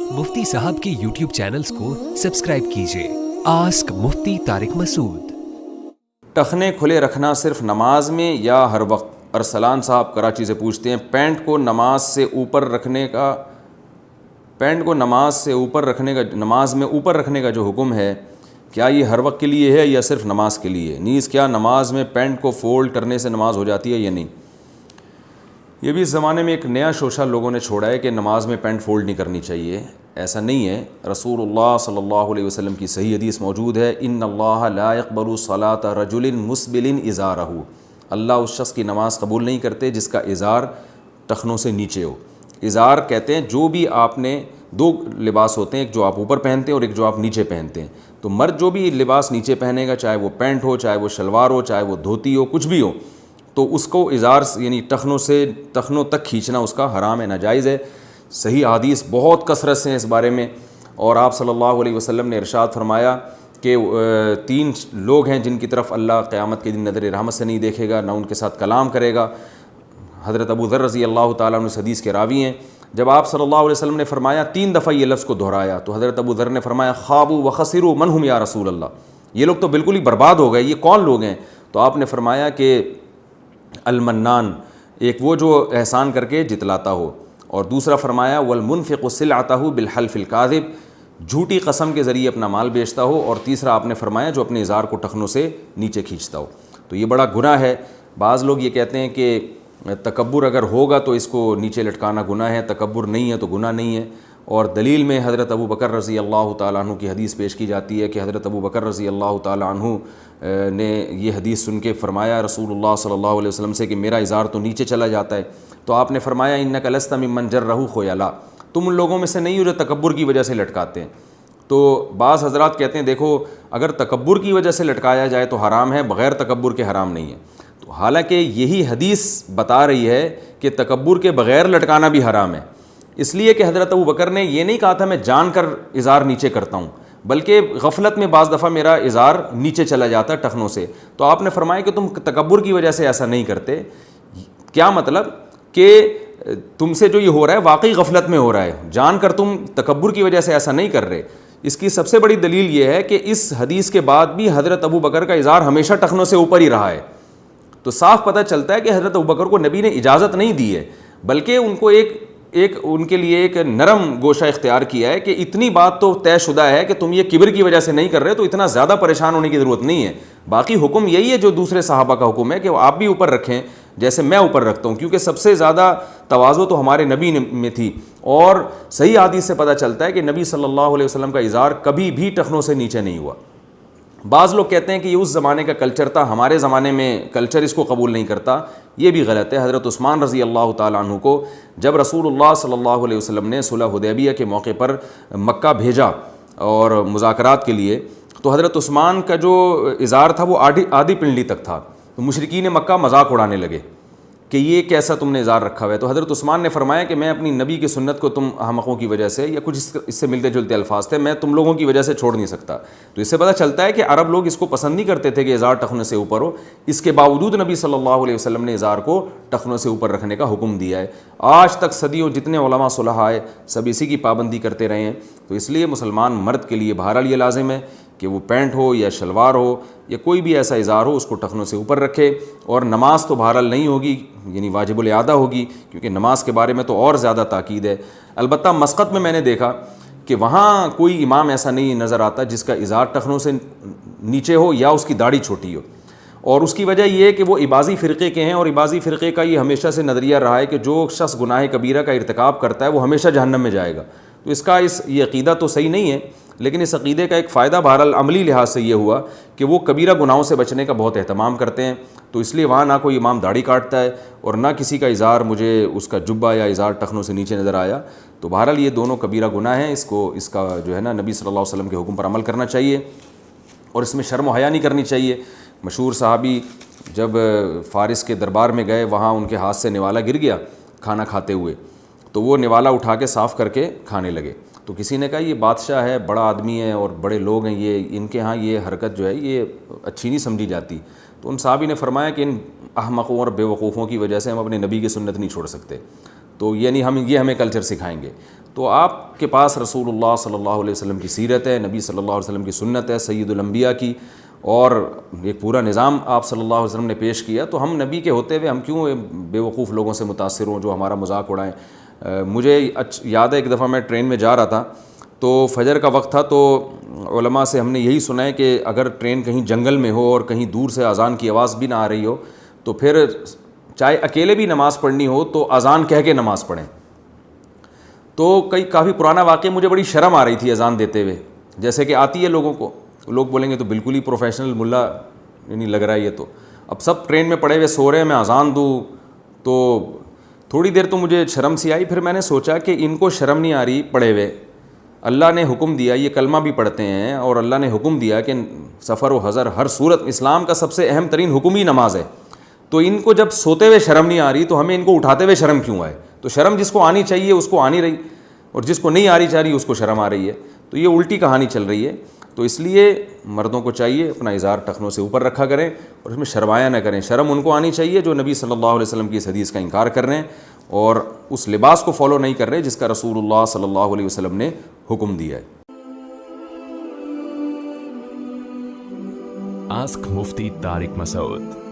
मुफ्ती साहब के YouTube channels को सब्सक्राइब कीजिए। आस्क मुफ्ती तारिक मसूद। टखने खुले रखना सिर्फ नमाज में या हर वक्त? अरसलान साहब कराची से पूछते हैं, पैंट को नमाज में ऊपर रखने का जो हुक्म है, क्या ये हर वक्त के लिए है या सिर्फ नमाज के लिए? नीज़ क्या नमाज में पैंट को फोल्ड करने से नमाज हो जाती है या नहीं? ये भी इस ज़माने में एक नया शोशा लोगों ने छोड़ा है कि नमाज में पैंट फोल्ड नहीं करनी चाहिए। ऐसा नहीं है। रसूलुल्लाह सल्लल्लाहु अलैहि वसल्लम की सही हदीस मौजूद है, इन्नल्लाह ला यक़बलु सलाता रजुलिन मुस्बिलिन इज़ारहु। अल्लाह उस शख्स की नमाज़ कबूल नहीं करते जिसका इज़ार टखनों से नीचे हो। इज़ार कहते हैं जो भी आपने दो लिबास होते हैं, एक जो आप ऊपर पहनते हैं और एक जो आप नीचे पहनते हैं। तो मर्द जो भी लिबास नीचे पहनेगा, चाहे वो पैंट हो, चाहे वो शलवार हो, चाहे वो धोती हो, कुछ भी हो, तो उसको इज़ार यानी टखनों तक खींचना उसका हराम है, नाजायज़ है। सही हदीस बहुत कसरत से हैं इस बारे में। और आप सल्लल्लाहु अलैहि वसल्लम ने इरशाद फरमाया कि 3 लोग हैं जिनकी तरफ अल्लाह क़यामत के दिन नज़र रहमत से नहीं देखेगा, ना उनके साथ कलाम करेगा। हज़रत अबू ज़र रज़ी अल्लाह ताला अन्हु इस हदीस के रावी हैं। जब आप सल्लल्लाहु अलैहि वसल्लम ने फरमाया 3 दफ़ा ये लफ्ज़ को दोहराया, तो हज़रत अबू ज़र ने फरमाया, ख़ाबू व खसिरू मन हुम या रसूल अल्लाह, ये लोग तो बिल्कुल ही बर्बाद हो गए, ये कौन लोग हैं? तो आपने फरमाया कि अल-मन्नान, एक वो जो एहसान करके जितलाता हो, और दूसरा फरमाया वल-मुनफ़िक़ु सिलअतहु बिल-हल्फ़िल काज़िब, झूठी कसम के ज़रिए अपना माल बेचता हो, और तीसरा आपने फरमाया जो अपने इज़ार को टखनों से नीचे खींचता हो। तो ये बड़ा गुनाह है। बाज़ लोग ये कहते हैं कि तकब्बुर अगर होगा तो इसको नीचे लटकाना गुनाह है, तकब्बुर नहीं है तो गुनाह नहीं है। और दलील में हज़रत अबू बकर रज़ी अल्लाह ताला अन्हु की हदीस पेश की जाती है कि हज़रत अबू बकर रज़ी अल्लाह ताला अन्हु ने ये हदीस सुन के फ़रमाया रसूलुल्लाह सल्लल्लाहु अलैहि वसल्लम से कि मेरा इज़ार तो नीचे चला जाता है। तो आपने फ़रमाया इन्नका लस्ता मिम्मन जर्रहु खुयला, तुम उन लोगों में से नहीं हो जो तकब्बुर की वजह से लटकाते हैं। तो बाज़ हज़रात कहते हैं देखो अगर तकब्बुर की वजह से लटकाया जाए तो हराम है, बग़ैर तकब्बुर के हराम नहीं है। तो हालांकि यही हदीस बता रही है कि तकब्बुर के बग़ैर लटकाना भी हराम है, इसलिए कि हज़रत अबू बकर ने ये नहीं कहा था मैं जानकर इज़ार नीचे करता हूँ, बल्कि गफलत में बाज़ दफ़ा मेरा इज़ार नीचे चला जाता टखनों से। तो आपने फरमाया कि तुम तकब्बुर की वजह से ऐसा नहीं करते। क्या मतलब कि तुमसे जो ये हो रहा है वाकई गफलत में हो रहा है, जानकर तुम तकब्बुर की वजह से ऐसा नहीं कर रहे। इसकी सबसे बड़ी दलील ये है कि इस हदीस के बाद भी हज़रत अबू बकर का इज़ार हमेशा टखनों से ऊपर ही रहा है। तो साफ़ पता चलता है कि हज़रत अबू बकर को नबी ने इजाज़त नहीं दी है, बल्कि उनको उनके लिए एक नरम गोशा इख्तियार किया है कि इतनी बात तो तयशुदा है कि तुम ये किब्र की वजह से नहीं कर रहे, तो इतना ज़्यादा परेशान होने की ज़रूरत नहीं है। बाकी हुक्म यही है जो दूसरे सहाबा का हुक्म है कि आप भी ऊपर रखें जैसे मैं ऊपर रखता हूँ, क्योंकि सबसे ज़्यादा तवाज़ु तो हमारे नबी में थी। और सही हदीस से पता चलता है कि नबी सल्लल्लाहु अलैहि वसल्लम का इज़ार कभी भी टखनों से नीचे नहीं हुआ। बाज़ लोग कहते हैं कि ये उस ज़माने का कल्चर था, हमारे ज़माने में कल्चर इसको कबूल नहीं करता, ये भी गलत है। हज़रत उस्मान रज़ी अल्लाह ताला अन्हु को जब रसूलुल्लाह सल्लल्लाहु अलैहि वसल्लम ने सुलह हुदैबिया के मौके पर मक्का भेजा और मुज़ाकरात के लिए, तो हज़रत उस्मान का जो इज़ार था वो आधी पिंडली तक था। तो मुशरिकीन मक्का मजाक उड़ाने लगे कि ये कैसा तुमने इज़ार रखा हुआ है। तो हज़रत उस्मान ने फरमाया कि मैं अपनी नबी की सुन्नत को तुम अहमकों की वजह से, या कुछ इससे मिलते जुलते अल्फाज थे, मैं तुम लोगों की वजह से छोड़ नहीं सकता। तो इससे पता चलता है कि अरब लोग इसको पसंद नहीं करते थे कि इज़ार टखनों से ऊपर हो। इसके बावजूद नबी सल्लल्लाहु अलैहि वसल्लम ने इज़ार को टखनों से ऊपर रखने का हुक्म दिया है। आज तक सदियों जितने उलमा सुलह आए सब इसी की पाबंदी करते रहे हैं। तो इसलिए मुसलमान मर्द के लिए बहरहाल ये लाजिम है कि वो पैंट हो या शलवार हो या कोई भी ऐसा इज़ार हो उसको टखनों से ऊपर रखे। और नमाज तो बहरहाल नहीं होगी, यानी वाजिबुल आदा होगी, क्योंकि नमाज के बारे में तो और ज़्यादा ताकीद है। अलबत्ता मस्कत में मैंने देखा कि वहाँ कोई इमाम ऐसा नहीं नज़र आता जिसका इज़ार टखनों से नीचे हो या उसकी दाढ़ी छोटी हो। और उसकी वजह यह है कि वो इबाज़ी फ़िरक़े के हैं, और इबाज़ी फ़िरक़े का ये हमेशा से नज़रिया रहा है कि जो शख्स गुनाह कबीरा का इर्तिकाब करता है वो हमेशा जहन्नम में जाएगा। तो इसका ये अक़ीदा तो सही नहीं है, लेकिन इस अक़ीदे का एक फ़ायदा बहरहाल अमली लिहाज से ये हुआ कि वो कबीरा गुनाहों से बचने का बहुत एहतमाम करते हैं। तो इसलिए वहाँ ना कोई इमाम दाढ़ी काटता है और ना किसी का इज़ार मुझे उसका जुब्बा या इज़ार टखनों से नीचे नज़र आया। तो बहरहाल ये दोनों कबीरा गुनाह हैं, इसका जो है ना नबी सल्लल्लाहु अलैहि वसल्लम के हुक्म पर अमल करना चाहिए और इसमें शर्म हया नहीं करनी चाहिए। मशहूर सहाबी जब फ़ारिस के दरबार में गए, वहाँ उनके हाथ से निवाला गिर गया खाना खाते हुए, तो वो निवाला उठा के साफ़ करके खाने लगे। तो किसी ने कहा ये बादशाह है, बड़ा आदमी है और बड़े लोग हैं, ये इनके यहाँ ये हरकत जो है ये अच्छी नहीं समझी जाती। तो उन साहबी ने फरमाया कि इन अहमकों और बेवकूफ़ों की वजह से हम अपने नबी की सुन्नत नहीं छोड़ सकते, तो यानी हम ये हमें कल्चर सिखाएंगे। تو آپ کے پاس رسول اللہ صلی اللہ علیہ وسلم کی سیرت ہے, نبی صلی اللہ علیہ وسلم کی سنت ہے, سید الانبیاء کی, اور ایک پورا نظام آپ صلی اللہ علیہ وسلم نے پیش کیا. تو ہم نبی کے ہوتے ہوئے ہم کیوں بے وقوف لوگوں سے متاثر ہوں جو ہمارا مذاق اڑائیں. مجھے یاد ہے ایک دفعہ میں ٹرین میں جا رہا تھا, تو فجر کا وقت تھا, تو علماء سے ہم نے یہی سنا ہے کہ اگر ٹرین کہیں جنگل میں ہو اور کہیں دور سے اذان کی آواز بھی نہ آ رہی ہو تو پھر چاہے اکیلے بھی نماز پڑھنی ہو تو اذان کہہ کے نماز پڑھیں. تو کافی پرانا واقعہ, مجھے بڑی شرم آ رہی تھی اذان دیتے ہوئے, جیسے کہ آتی ہے لوگوں کو, لوگ بولیں گے تو بالکل ہی پروفیشنل ملا نہیں لگ رہا ہے یہ. تو اب سب ٹرین میں پڑے ہوئے سو رہے ہیں, میں اذان دوں, تو تھوڑی دیر تو مجھے شرم سی آئی. پھر میں نے سوچا کہ ان کو شرم نہیں آ رہی پڑے ہوئے, اللہ نے حکم دیا, یہ کلمہ بھی پڑھتے ہیں, اور اللہ نے حکم دیا کہ سفر و حضر ہر صورت اسلام کا سب سے اہم ترین حکم ہی نماز ہے. تو ان کو جب سوتے ہوئے شرم نہیں آ رہی تو ہمیں ان کو اٹھاتے ہوئے شرم کیوں آئے؟ تو شرم جس کو آنی چاہیے اس کو آ نہیں رہی, اور جس کو نہیں آ رہی چاہ رہی اس کو شرم آ رہی ہے. تو یہ الٹی کہانی چل رہی ہے. تو اس لیے مردوں کو چاہیے اپنا اظہار ٹخنوں سے اوپر رکھا کریں اور اس میں شرمایا نہ کریں. شرم ان کو آنی چاہیے جو نبی صلی اللہ علیہ وسلم کی اس حدیث کا انکار کر رہے ہیں اور اس لباس کو فالو نہیں کر رہے جس کا رسول اللہ صلی اللہ علیہ وسلم نے حکم دیا ہے. Ask Mufti Tariq Masoud.